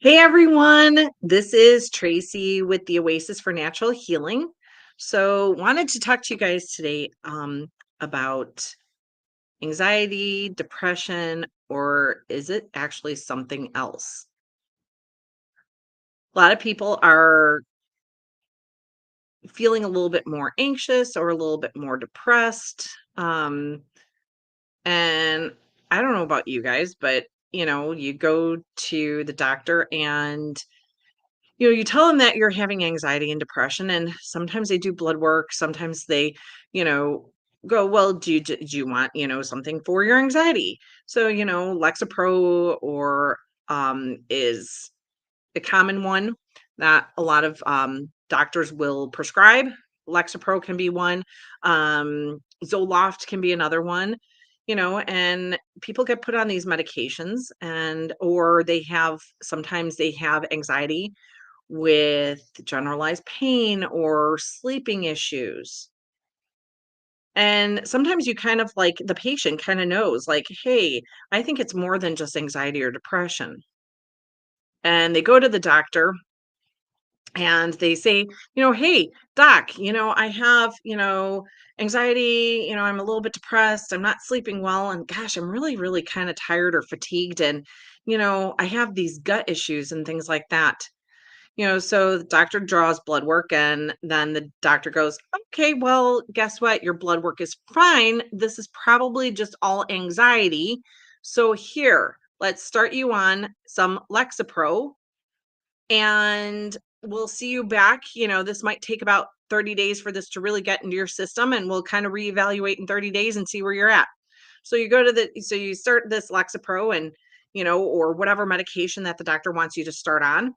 Hey everyone, this is Tracy with the Oasis for Natural Healing. Wanted to talk to you guys today about anxiety, depression, or is it actually something else? A lot of people are feeling a little bit more anxious or a little bit more depressed. And I don't know about you guys, but you go to the doctor and you tell them that you're having anxiety and depression, and sometimes they do blood work. Sometimes they, you know, go, well, do you want, something for your anxiety? So, Lexapro or is a common one that a lot of doctors will prescribe. Lexapro can be one. Zoloft can be another one. And people get put on these medications, and or sometimes they have anxiety with generalized pain or sleeping issues. And sometimes you kind of like the patient kind of knows, like, hey, I think it's more than just anxiety or depression. And they go to the doctor and they say, hey, doc, I have, anxiety, I'm a little bit depressed, I'm not sleeping well, and gosh, I'm really, really kind of tired or fatigued. And, I have these gut issues and things like that. So the doctor draws blood work, and then the doctor goes, okay, well, guess what? Your blood work is fine. This is probably just all anxiety. So here, let's start you on some Lexapro and we'll see you back. This might take about 30 days for this to really get into your system, and we'll kind of reevaluate in 30 days and see where you're at. So you start this Lexapro and, or whatever medication that the doctor wants you to start on,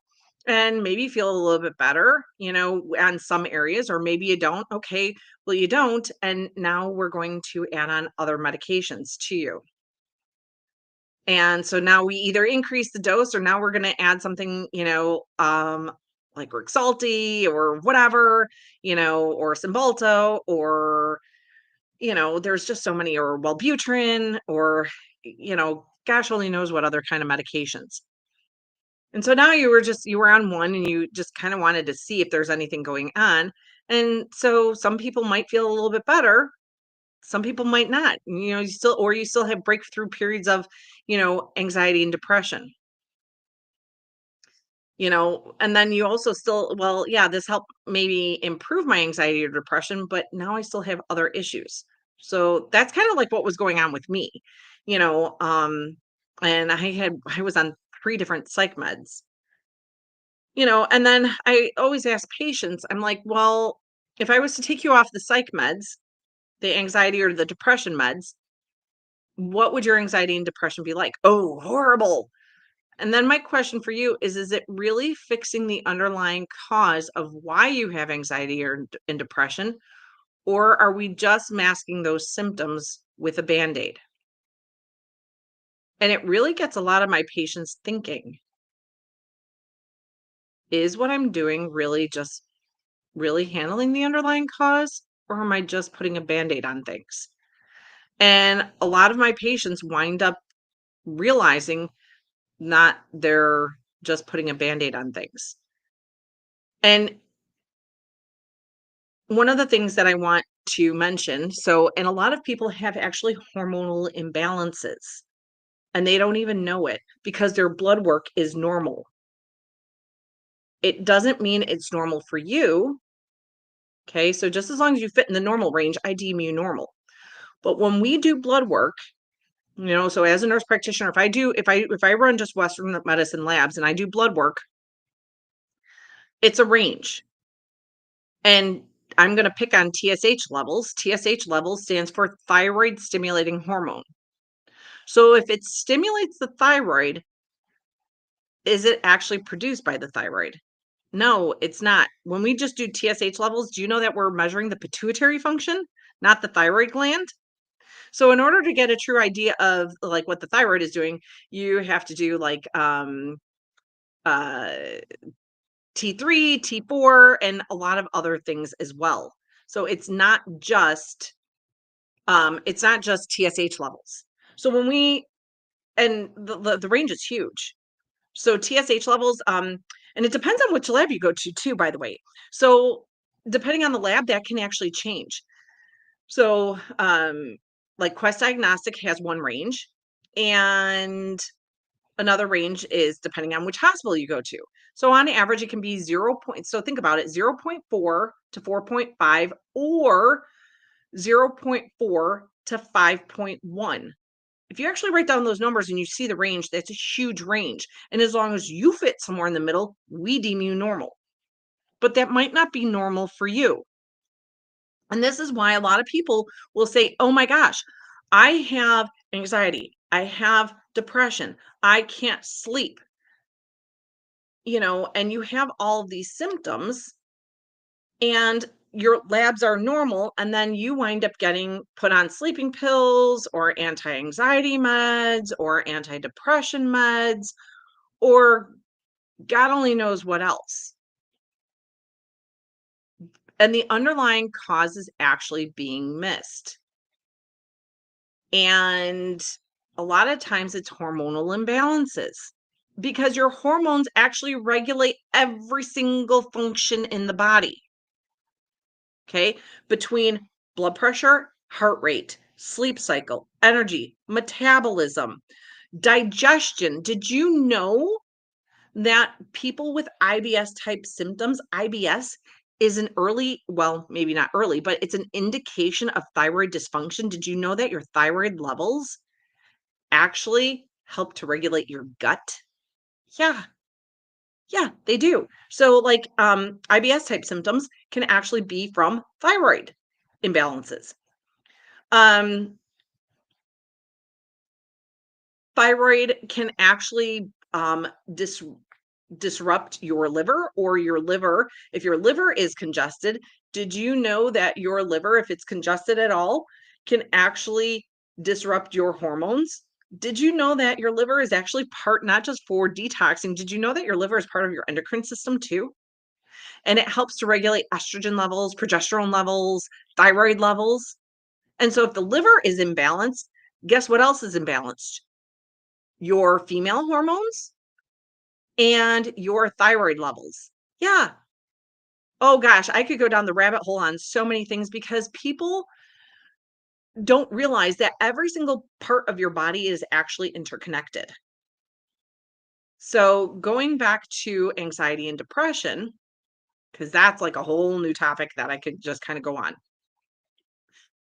and maybe feel a little bit better, on some areas, or maybe you don't. Okay, well, you don't. And now we're going to add on other medications to you. And so now we either increase the dose, or now we're going to add something, like Rexulti or whatever, or Cymbalta, or, there's just so many, or Wellbutrin, or, gosh only knows what other kind of medications. And so now you were on one, and you just kind of wanted to see if there's anything going on. And so some people might feel a little bit better, some people might not. You still have breakthrough periods of, anxiety and depression. And then you also still, well, yeah, this helped maybe improve my anxiety or depression, but now I still have other issues. So that's kind of like what was going on with me, you know, um, and I was on three different psych meds, and then I always ask patients, I'm like, well, if I was to take you off the psych meds, the anxiety or the depression meds, what would your anxiety and depression be like? Oh, horrible. And then my question for you is it really fixing the underlying cause of why you have anxiety or and depression, or are we just masking those symptoms with a band-aid? And it really gets a lot of my patients thinking, is what I'm doing really just really handling the underlying cause, or am I just putting a band-aid on things? And a lot of my patients wind up realizing not they're just putting a band-aid on things. And one of the things that I want to mention, and a lot of people have actually hormonal imbalances, and they don't even know it because their blood work is normal. It doesn't mean it's normal for you. Okay. So just as long as you fit in the normal range, I deem you normal. But when we do blood work, so as a nurse practitioner, if I run just Western medicine labs and I do blood work, it's a range. And I'm going to pick on TSH levels. TSH levels stands for thyroid stimulating hormone. So if it stimulates the thyroid, is it actually produced by the thyroid? No, it's not. When we just do TSH levels, do you know that we're measuring the pituitary function, not the thyroid gland? So in order to get a true idea of like what the thyroid is doing, you have to do like uh T3, T4, and a lot of other things as well. So it's not just TSH levels. So when we and the range is huge. So TSH levels, and it depends on which lab you go to too, by the way. So depending on the lab, that can actually change. So, like Quest Diagnostic has one range, and another range is depending on which hospital you go to. So on average, it can be 0 point. So think about it, 0.4 to 4.5 or 0.4 to 5.1. If you actually write down those numbers and you see the range, that's a huge range. And as long as you fit somewhere in the middle, we deem you normal. But that might not be normal for you. And this is why a lot of people will say, oh my gosh, I have anxiety, I have depression, I can't sleep, and you have all of these symptoms and your labs are normal. And then you wind up getting put on sleeping pills or anti anxiety meds or antidepressant meds or God only knows what else. And the underlying cause is actually being missed. And a lot of times it's hormonal imbalances because your hormones actually regulate every single function in the body. Okay. Between blood pressure, heart rate, sleep cycle, energy, metabolism, digestion. Did you know that people with IBS type symptoms, IBS is an early, well, maybe not early, but it's an indication of thyroid dysfunction. Did you know that your thyroid levels actually help to regulate your gut? Yeah, yeah, they do. So like IBS type symptoms can actually be from thyroid imbalances. Um Thyroid can actually disrupt your liver or your liver. If your liver is congested, did you know that your liver, if it's congested at all, can actually disrupt your hormones? Did you know that your liver is actually part, not just for detoxing, did you know that your liver is part of your endocrine system too? And it helps to regulate estrogen levels, progesterone levels, thyroid levels. And so if the liver is imbalanced, guess what else is imbalanced? Your female hormones and your thyroid levels. Yeah. Oh gosh, I could go down the rabbit hole on so many things because people don't realize that every single part of your body is actually interconnected. So, going back to anxiety and depression, because that's like a whole new topic that I could just kind of go on.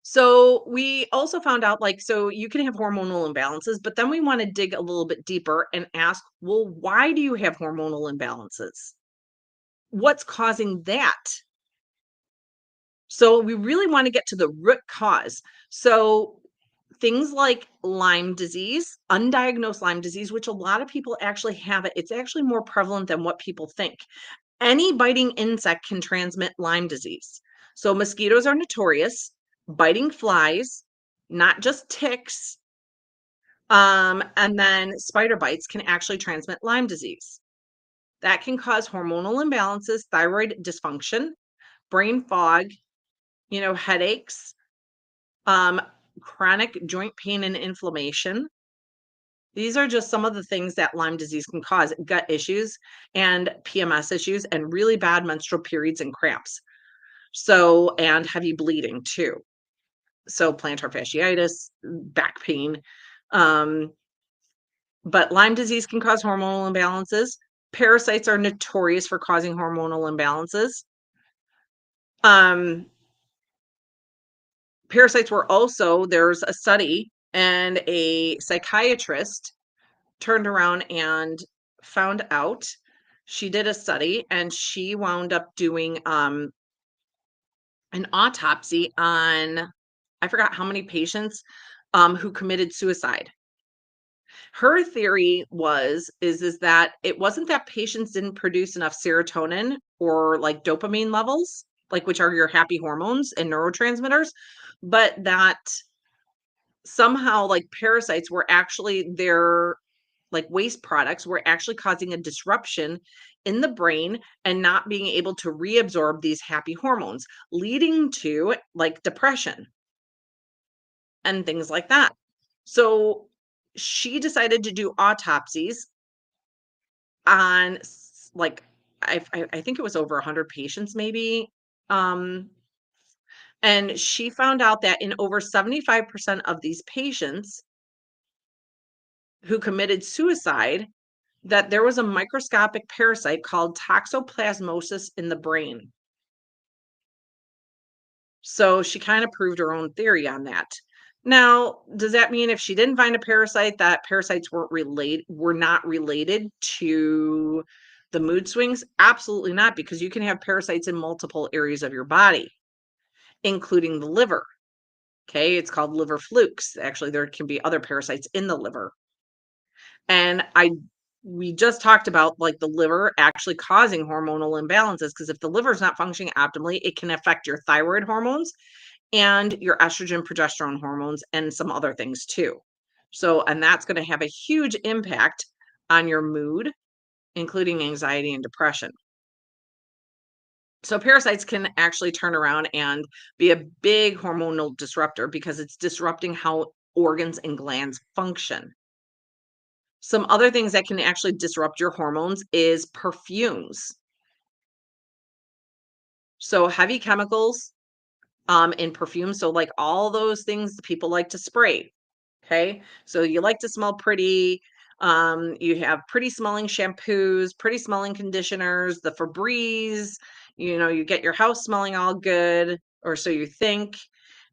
So, we also found out like, so you can have hormonal imbalances, but then we want to dig a little bit deeper and ask, well, why do you have hormonal imbalances? What's causing that? So we really want to get to the root cause. So things like Lyme disease, undiagnosed Lyme disease, which a lot of people actually have it. It's actually more prevalent than what people think. Any biting insect can transmit Lyme disease. So mosquitoes are notorious, biting flies, not just ticks. And then spider bites can actually transmit Lyme disease. That can cause hormonal imbalances, thyroid dysfunction, brain fog, headaches, um, chronic joint pain and inflammation. These are just some of the things that Lyme disease can cause: gut issues and PMS issues, and really bad menstrual periods and cramps. So, and heavy bleeding too. So, plantar fasciitis, back pain. Um, but Lyme disease can cause hormonal imbalances. Parasites are notorious for causing hormonal imbalances. Um, Parasites were also, there's a study, and a psychiatrist turned around and found out. She did a study and she wound up doing an autopsy on, I forgot how many patients who committed suicide. Her theory is that it wasn't that patients didn't produce enough serotonin or like dopamine levels, like which are your happy hormones and neurotransmitters, but that somehow like parasites were actually their, like waste products were actually causing a disruption in the brain and not being able to reabsorb these happy hormones, leading to like depression and things like that. So she decided to do autopsies on like I think it was over 100 patients maybe. Um, and she found out that in over 75% of these patients who committed suicide, that there was a microscopic parasite called toxoplasmosis in the brain. So she kind of proved her own theory on that. Now, does that mean if she didn't find a parasite, that parasites were not related to the mood swings? Absolutely not, because you can have parasites in multiple areas of your body, including the liver. Okay, it's called liver flukes. Actually, there can be other parasites in the liver. And we just talked about like the liver actually causing hormonal imbalances, because if the liver is not functioning optimally, it can affect your thyroid hormones and your estrogen, progesterone hormones, and some other things too. So, and that's going to have a huge impact on your mood, including anxiety and depression. So, parasites can actually turn around and be a big hormonal disruptor because it's disrupting how organs and glands function. Some other things that can actually disrupt your hormones is perfumes. So, heavy chemicals in perfume. So, like all those things that people like to spray. Okay. So, you like to smell pretty. You have pretty smelling shampoos, pretty smelling conditioners, the Febreze, you get your house smelling all good, or so you think.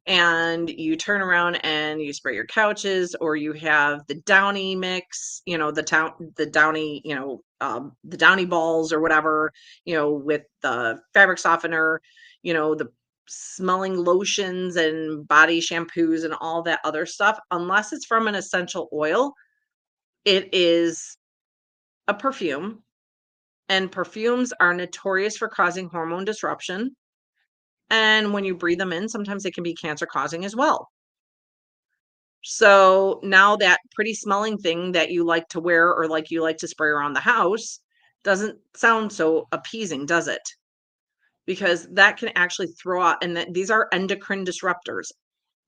And you turn around and you spray your couches, or you have the Downy mix, the Downy, the Downy balls or whatever, with the fabric softener, the smelling lotions and body shampoos and all that other stuff. Unless it's from an essential oil, it is a perfume, and perfumes are notorious for causing hormone disruption. And when you breathe them in, sometimes it can be cancer causing as well. So now that pretty smelling thing that you like to wear or like you like to spray around the house doesn't sound so appeasing, does it? Because that can actually throw out, and these are endocrine disruptors.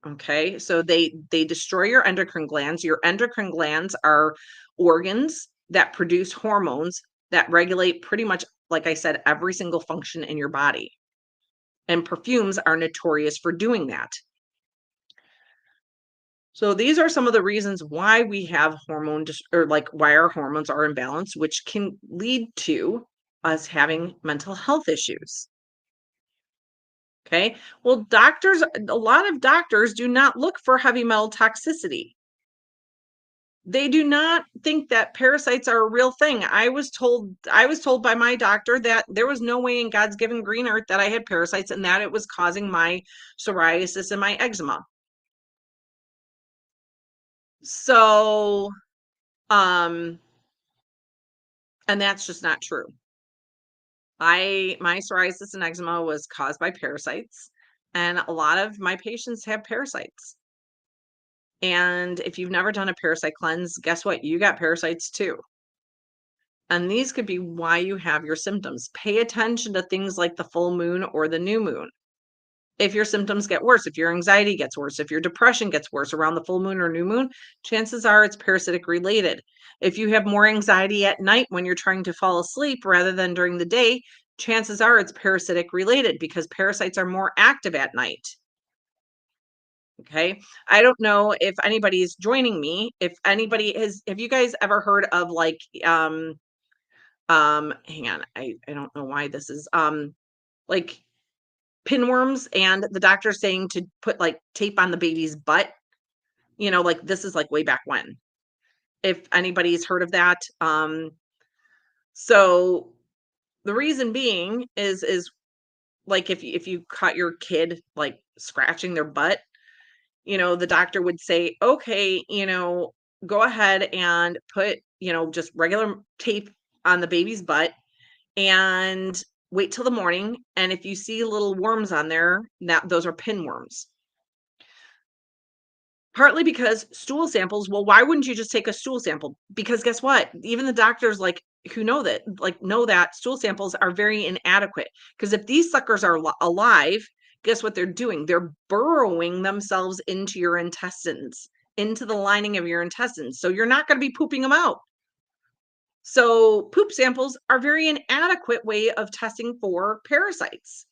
Okay, so they destroy your endocrine glands. Your endocrine glands are organs that produce hormones that regulate pretty much, like I said, every single function in your body. And perfumes are notorious for doing that. So these are some of the reasons why we have or like why our hormones are imbalanced, which can lead to us having mental health issues. Okay. Well, a lot of doctors do not look for heavy metal toxicity. They do not think that parasites are a real thing. I was told by my doctor that there was no way in God's given green earth that I had parasites and that it was causing my psoriasis and my eczema. So, um, and that's just not true. My psoriasis and eczema was caused by parasites, and a lot of my patients have parasites. And if you've never done a parasite cleanse, guess what? You got parasites too. And these could be why you have your symptoms. Pay attention to things like the full moon or the new moon. If your symptoms get worse, if your anxiety gets worse, if your depression gets worse around the full moon or new moon, chances are it's parasitic related. If you have more anxiety at night when you're trying to fall asleep rather than during the day, chances are it's parasitic related because parasites are more active at night. Okay. I don't know if anybody's joining me. If anybody have you guys ever heard of like, hang on, I don't know why this is, like pinworms, and the doctor saying to put like tape on the baby's butt, like this is like way back when. If anybody's heard of that. So the reason being is like if you caught your kid like scratching their butt, the doctor would say, okay, go ahead and put, just regular tape on the baby's butt and wait till the morning. And if you see little worms on there, those are pinworms. Partly because stool samples, well, why wouldn't you just take a stool sample? Because guess what? Even the doctors like who know that stool samples are very inadequate. Because if these suckers are alive, guess what they're doing? They're burrowing themselves into your intestines, into the lining of your intestines. So you're not going to be pooping them out. So poop samples are very inadequate way of testing for parasites.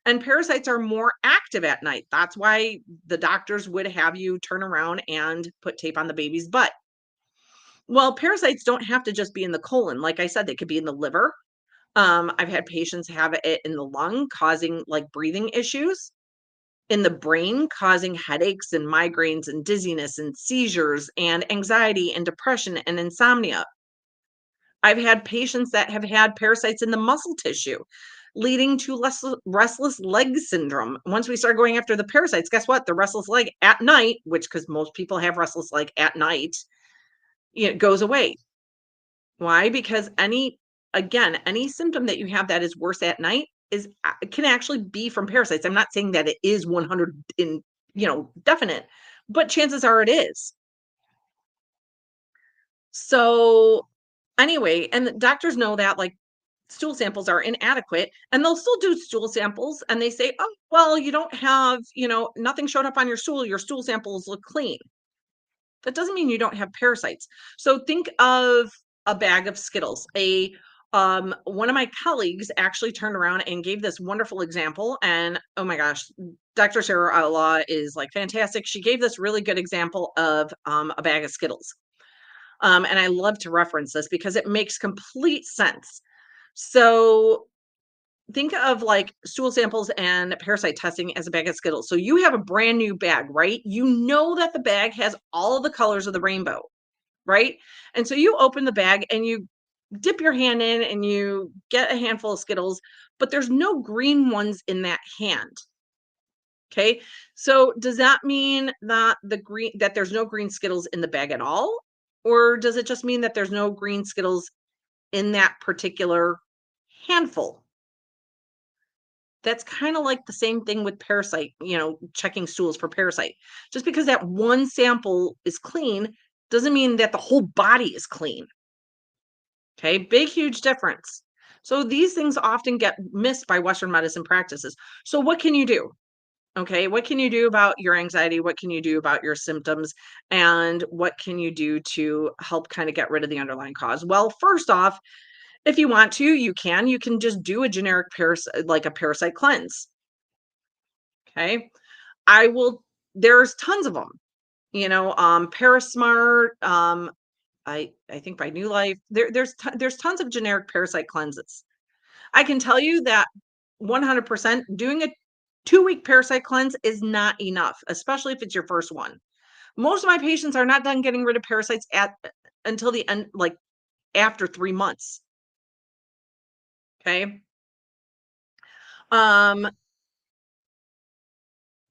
And parasites are more active at night. That's why the doctors would have you turn around and put tape on the baby's butt. Well, parasites don't have to just be in the colon. Like I said, they could be in the liver. I've had patients have it in the lung, causing like breathing issues, in the brain, causing headaches and migraines and dizziness and seizures and anxiety and depression and insomnia. I've had patients that have had parasites in the muscle tissue, leading to restless leg syndrome. Once we start going after the parasites, guess what? The restless leg at night, which because most people have restless leg at night, it goes away. Why? Because any symptom that you have that is worse at night can actually be from parasites. I'm not saying that it is 100 in, definite, but chances are it is. So anyway, and the doctors know that like stool samples are inadequate and they'll still do stool samples and they say, "Oh, well, you don't have, nothing showed up on your stool samples look clean." That doesn't mean you don't have parasites. So think of a bag of Skittles. A One of my colleagues actually turned around and gave this wonderful example. And oh my gosh, Dr. Sarah Allah is like fantastic. She gave this really good example of a bag of Skittles. And I love to reference this because it makes complete sense. So think of like stool samples and parasite testing as a bag of Skittles. So you have a brand new bag, right? You know that the bag has all of the colors of the rainbow, right? And so you open the bag and you dip your hand in and you get a handful of Skittles, but there's no green ones in that hand. Okay. So does that mean that there's no green Skittles in the bag at all? Or does it just mean that there's no green Skittles in that particular handful? That's kinda like the same thing with parasite, checking stools for parasite. Just because that one sample is clean doesn't mean that the whole body is clean, okay? Big, huge difference. So these things often get missed by Western medicine practices. So what can you do? Okay, what can you do about your anxiety? What can you do about your symptoms? And what can you do to help kinda get rid of the underlying cause? Well, first off, if you want to, you can just do a generic like a parasite cleanse, okay? I will There's tons of them, Parasmart, I think by New Life, there's tons of generic parasite cleanses. I can tell you that 100% doing a 2-week parasite cleanse is not enough, especially if it's your first one. Most of my patients are not done getting rid of parasites at until the end, like after 3 months, okay? Um,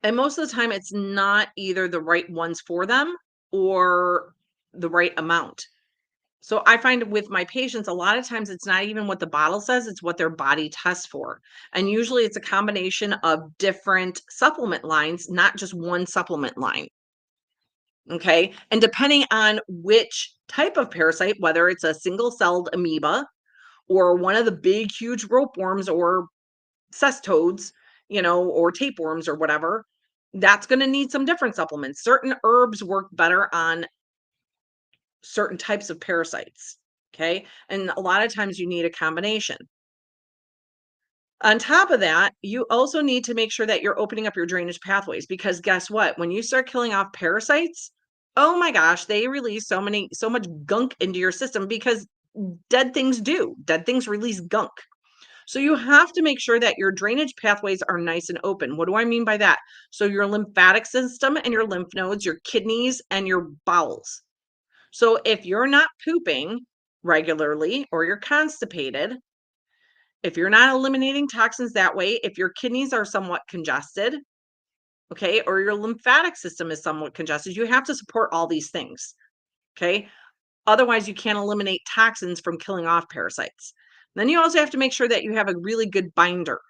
and most of the time it's not either the right ones for them or the right amount. So I find with my patients, a lot of times it's not even what the bottle says, it's what their body tests for. And usually it's a combination of different supplement lines, not just one supplement line. Okay. And depending on which type of parasite, whether it's a single celled amoeba or one of the big, huge ropeworms or cestodes, or tapeworms or whatever, that's going to need some different supplements. Certain herbs work better on certain types of parasites. Okay. And a lot of times you need a combination. On top of that, you also need to make sure that you're opening up your drainage pathways because guess what? When you start killing off parasites, oh my gosh, they release so much gunk into your system because dead things release gunk. So you have to make sure that your drainage pathways are nice and open. What do I mean by that? So your lymphatic system and your lymph nodes, your kidneys and your bowels. So if you're not pooping regularly or you're constipated, if you're not eliminating toxins that way, if your kidneys are somewhat congested, okay, or your lymphatic system is somewhat congested, you have to support all these things, okay? Otherwise, you can't eliminate toxins from killing off parasites. Then you also have to make sure that you have a really good binder,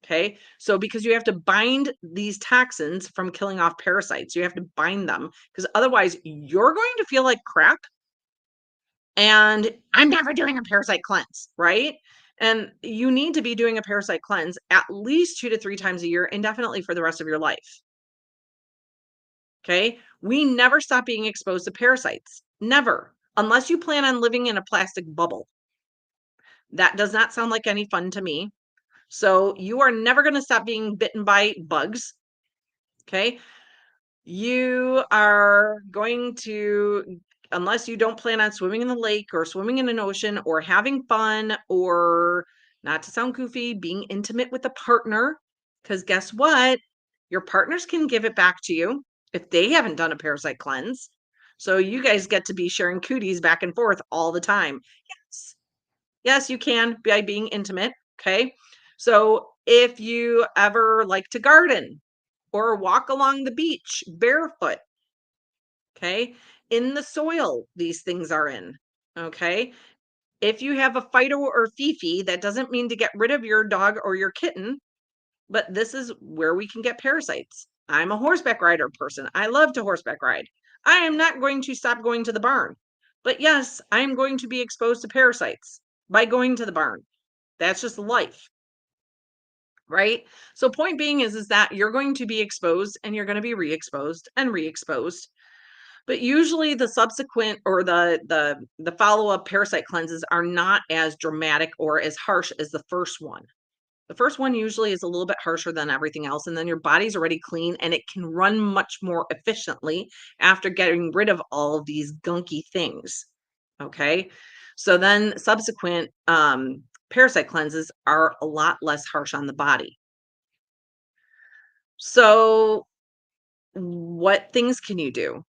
okay? So because you have to bind these toxins from killing off parasites, you have to bind them because otherwise you're going to feel like crap and I'm never doing a parasite cleanse, right? And you need to be doing a parasite cleanse at least 2 to 3 times a year, indefinitely for the rest of your life. Okay. We never stop being exposed to parasites. Never. unless you plan on living in a plastic bubble. That does not sound like any fun to me. So you are never going to stop being bitten by bugs. Okay. You are going to, unless you don't plan on swimming in the lake or swimming in an ocean or having fun or, not to sound goofy, being intimate with a partner. Because guess what? Your partners can give it back to you if they haven't done a parasite cleanse. So you guys get to be sharing cooties back and forth all the time. Yes. Yes, you can by being intimate. Okay. So if you ever like to garden or walk along the beach barefoot, okay, in the soil, these things are in. Okay. If you have a Fido or Fifi, that doesn't mean to get rid of your dog or your kitten, but this is where we can get parasites. I'm a horseback rider person. I love to horseback ride. I am not going to stop going to the barn. But yes, I am going to be exposed to parasites by going to the barn. That's just life, right? So point being is that you're going to be exposed and you're going to be re-exposed and re-exposed. But usually the subsequent or the follow-up parasite cleanses are not as dramatic or as harsh as the first one. The first one usually is a little bit harsher than everything else, and then your body's already clean and it can run much more efficiently after getting rid of all of these gunky things. Okay. So then subsequent parasite cleanses are a lot less harsh on the body. So what things can you do?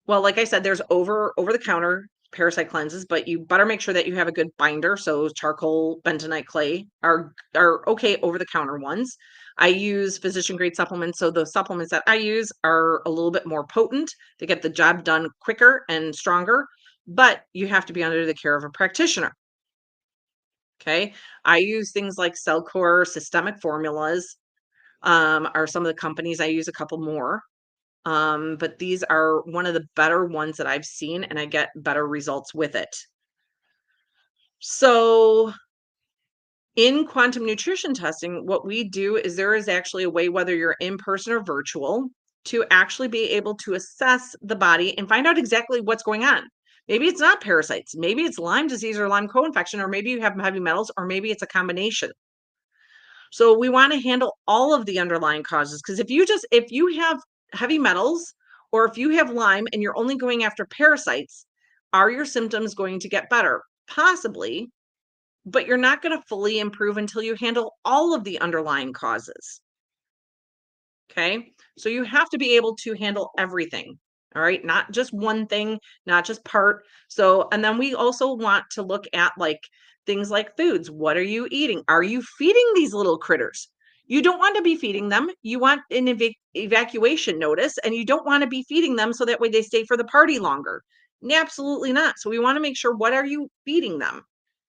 Well, like I said, there's over the counter parasite cleanses, but you better make sure that you have a good binder. So charcoal, bentonite clay are okay over the counter ones. I use physician grade supplements. So the supplements that I use are a little bit more potent. They get the job done quicker and stronger, but you have to be under the care of a practitioner. Okay. I use things like Cellcore, Systemic Formulas, are some of the companies. I use a couple more. But these are one of the better ones that I've seen, and I get better results with it. So, in quantum nutrition testing, what we do is there is actually a way, whether you're in person or virtual, to actually be able to assess the body and find out exactly what's going on. Maybe it's not parasites, maybe it's Lyme disease or Lyme co-infection, or maybe you have heavy metals, or maybe it's a combination. So we want to handle all of the underlying causes, because if you have heavy metals or if you have Lyme and you're only going after parasites, are your symptoms going to get better? Possibly, but you're not going to fully improve until you handle all of the underlying causes. Okay. So you have to be able to handle everything. All right. Not just one thing, not just part. So, and then we also want to look at like things like foods. What are you eating? Are you feeding these little critters? You don't want to be feeding them. You want an evacuation notice, and you don't want to be feeding them so that way they stay for the party longer. Absolutely not. So we want to make sure, what are you feeding them?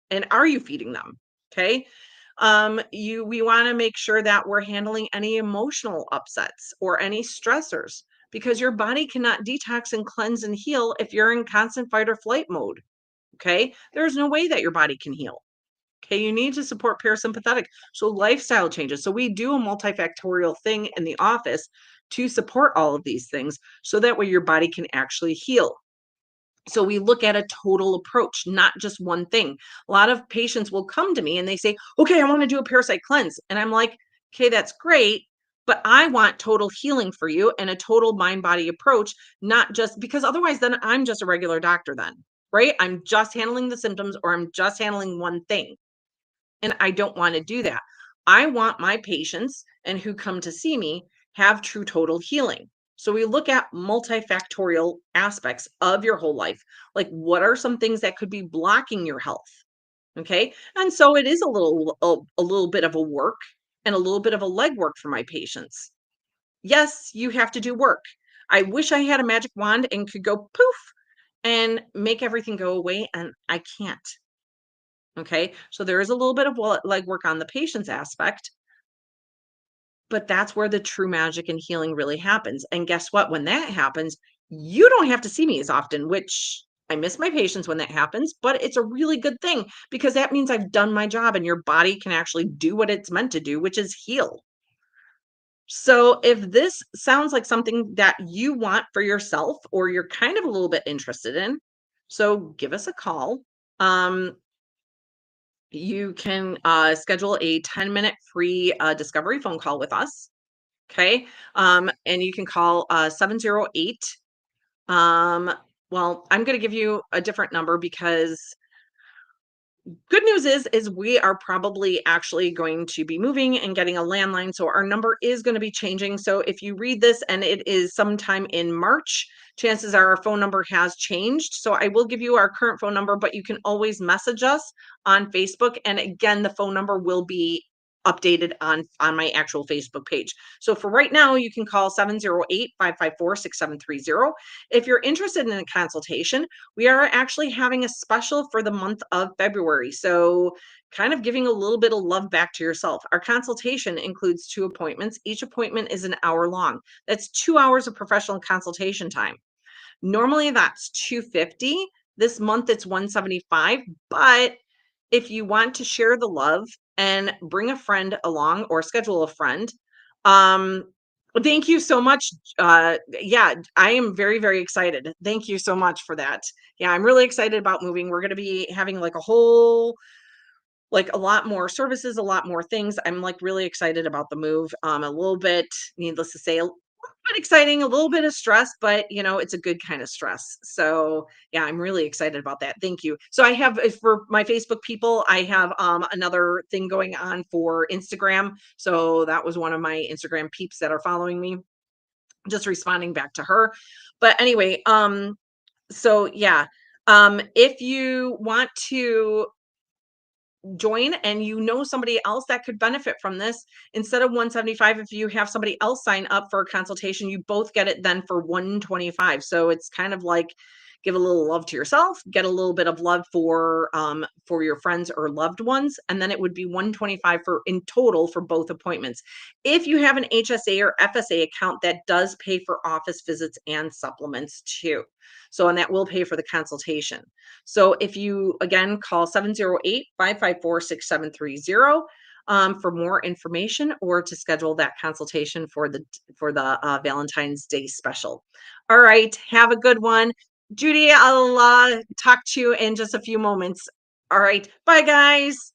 And are you feeding them? Okay. We want to make sure that we're handling any emotional upsets or any stressors, because your body cannot detox and cleanse and heal if you're in constant fight or flight mode. Okay. There's no way that your body can heal. Okay. You need to support parasympathetic. So lifestyle changes. So we do a multifactorial thing in the office to support all of these things so that way your body can actually heal. So we look at a total approach, not just one thing. A lot of patients will come to me and they say, okay, I want to do a parasite cleanse. And I'm like, okay, that's great. But I want total healing for you and a total mind body approach, not just because otherwise, then I'm just a regular doctor, then, right? I'm just handling the symptoms or I'm just handling one thing. And I don't want to do that. I want my patients and who come to see me have true total healing. So we look at multifactorial aspects of your whole life. Like, what are some things that could be blocking your health? Okay. And so it is a little bit of a work and a little bit of a legwork for my patients. Yes, you have to do work. I wish I had a magic wand and could go poof and make everything go away, and I can't. Okay. So there is a little bit of legwork on the patient's aspect, but that's where the true magic and healing really happens. And guess what? When that happens, you don't have to see me as often, which I miss my patients when that happens, but it's a really good thing because that means I've done my job and your body can actually do what it's meant to do, which is heal. So if this sounds like something that you want for yourself or you're kind of a little bit interested in, So give us a call. Um, you can schedule a 10-minute free discovery phone call with us. Okay. And you can call 708. Um, well, I'm going to give you a different number because good news is we are probably actually going to be moving and getting a landline, so our number is gonna be changing, so if you read this and it is sometime in March, chances are our phone number has changed, so I will give you our current phone number, but you can always message us on Facebook, and again, the phone number will be updated on my actual Facebook page. So for right now, you can call 708-554-6730. If you're interested in a consultation, we are actually having a special for the month of February. So, kind of giving a little bit of love back to yourself. Our consultation includes 2 appointments. Each appointment is an hour long. That's 2 hours of professional consultation time. Normally that's 250. This month it's 175, but if you want to share the love and bring a friend along or schedule a friend, um, thank you so much. Yeah, I am very, very excited. Thank you so much for that. Yeah, I'm really excited about moving. We're going to be having like a whole like a lot more services, a lot more things. I'm like really excited about the move. A little bit, needless to say, a little bit exciting, a little bit of stress, but it's a good kind of stress. So yeah, I'm really excited about that. Thank you. So I have for my Facebook people, I have another thing going on for Instagram. So that was one of my Instagram peeps that are following me, just responding back to her. But anyway, so yeah. If you want to join and you know somebody else that could benefit from this, instead of 175, if you have somebody else sign up for a consultation, you both get it then for 125. So it's kind of like give a little love to yourself, get a little bit of love for your friends or loved ones, and then it would be 125 for in total for both appointments. If you have an HSA or FSA account, that does pay for office visits and supplements too. So and that will pay for the consultation. So if you again call 708-554-6730 for more information or to schedule that consultation for the Valentine's Day special. All right, have a good one. Judy, I'll talk to you in just a few moments. All right, bye guys.